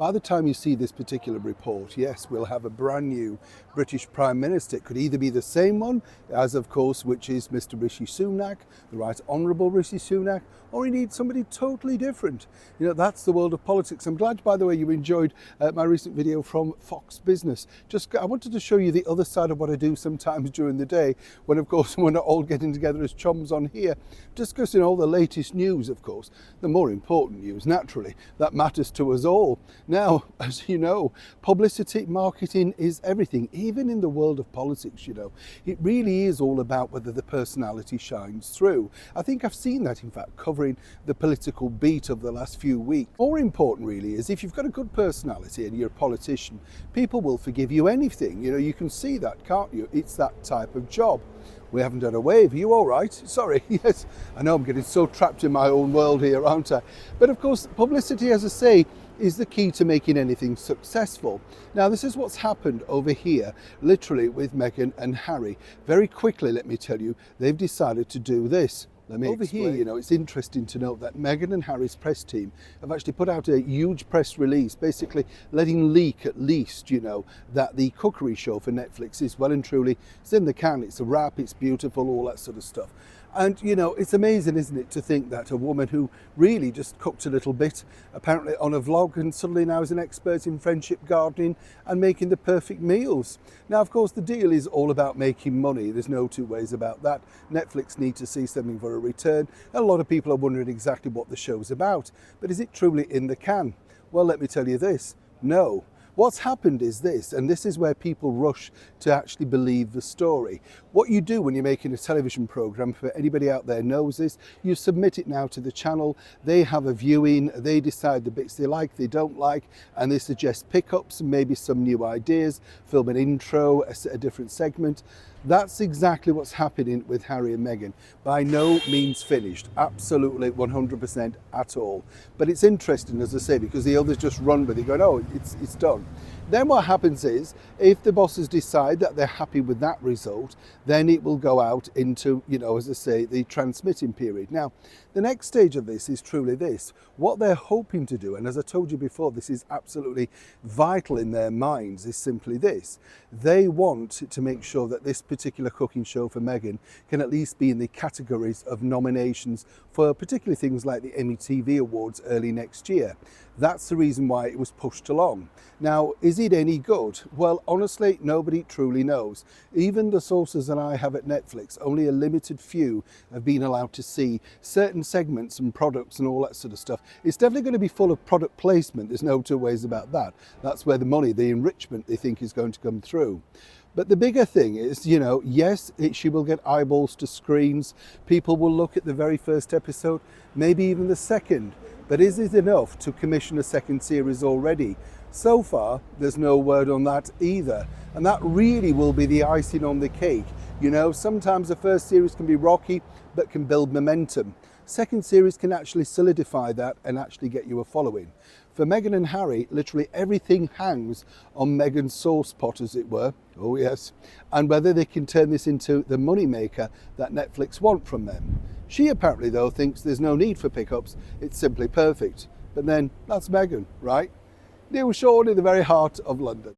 By the time you see this particular report, yes, we'll have a brand new British Prime Minister. It could either be the same one, as of course, which is Mr. Rishi Sunak, the Right Honourable Rishi Sunak, or he needs somebody totally different. You know, that's the world of politics. I'm glad, by the way, you enjoyed my recent video from Fox Business. I wanted to show you the other side of what I do sometimes during the day, when, of course, we're not all getting together as chums on here, discussing all the latest news, of course, the more important news, naturally, that matters to us all. Now, as you know, publicity, marketing is everything, even in the world of politics, you know. It really is all about whether the personality shines through. I think I've seen that, in fact, covering the political beat of the last few weeks. More important, really, is if you've got a good personality and you're a politician, people will forgive you anything. You know, you can see that, can't you? It's that type of job. We haven't done a wave. Are you all right? Sorry. Yes, I know I'm getting so trapped in my own world here, aren't I? But of course, publicity, as I say, is the key to making anything successful. Now, this is what's happened over here, literally with Meghan and Harry. Very quickly, let me tell you, they've decided to do this. Over here, you know, it's interesting to note that Meghan and Harry's press team have actually put out a huge press release, basically letting leak at least, you know, that the cookery show for Netflix is well and truly, it's in the can, it's a wrap, it's beautiful, all that sort of stuff. And, you know, it's amazing, isn't it, to think that a woman who really just cooked a little bit, apparently on a vlog, and suddenly now is an expert in friendship gardening and making the perfect meals. Now, of course, the deal is all about making money. There's no two ways about that. Netflix need to see something for a return. And a lot of people are wondering exactly what the show's about. But is it truly in the can? Well, let me tell you this, no. What's happened is this, and this is where people rush to actually believe the story. What you do when you're making a television program, for anybody out there knows this, you submit it now to the channel, they have a viewing, they decide the bits they like, they don't like, and they suggest pickups, maybe some new ideas, film an intro, a different segment. That's exactly what's happening with Harry and Meghan. By no means finished, absolutely 100% at all. But it's interesting, as I say, because the others just run with it, going, oh, it's done. Then what happens is, if the bosses decide that they're happy with that result, then it will go out into, you know, as I say, the transmitting period. Now, the next stage of this is truly this. What they're hoping to do, and as I told you before, this is absolutely vital in their minds, is simply this. They want to make sure that this particular cooking show for Meghan can at least be in the categories of nominations for particularly things like the Emmy TV Awards early next year. That's the reason why it was pushed along. Now, is it any good? Well, honestly, nobody truly knows. Even the sources that I have at Netflix, only a limited few have been allowed to see certain segments and products and all that sort of stuff. It's definitely going to be full of product placement. There's no two ways about that. That's where the money, the enrichment they think is going to come through. But the bigger thing is, you know, yes, she will get eyeballs to screens. People will look at the very first episode, maybe even the second. But is it enough to commission a second series already? So far, there's no word on that either. And that really will be the icing on the cake. You know, sometimes the first series can be rocky, but can build momentum. Second series can actually solidify that and actually get you a following. For Meghan and Harry, literally everything hangs on Meghan's sauce pot, as it were. Oh yes. And whether they can turn this into the money maker that Netflix want from them. She apparently, though, thinks there's no need for pickups. It's simply perfect. But then, that's Meghan, right? Neil Shawn in the very heart of London.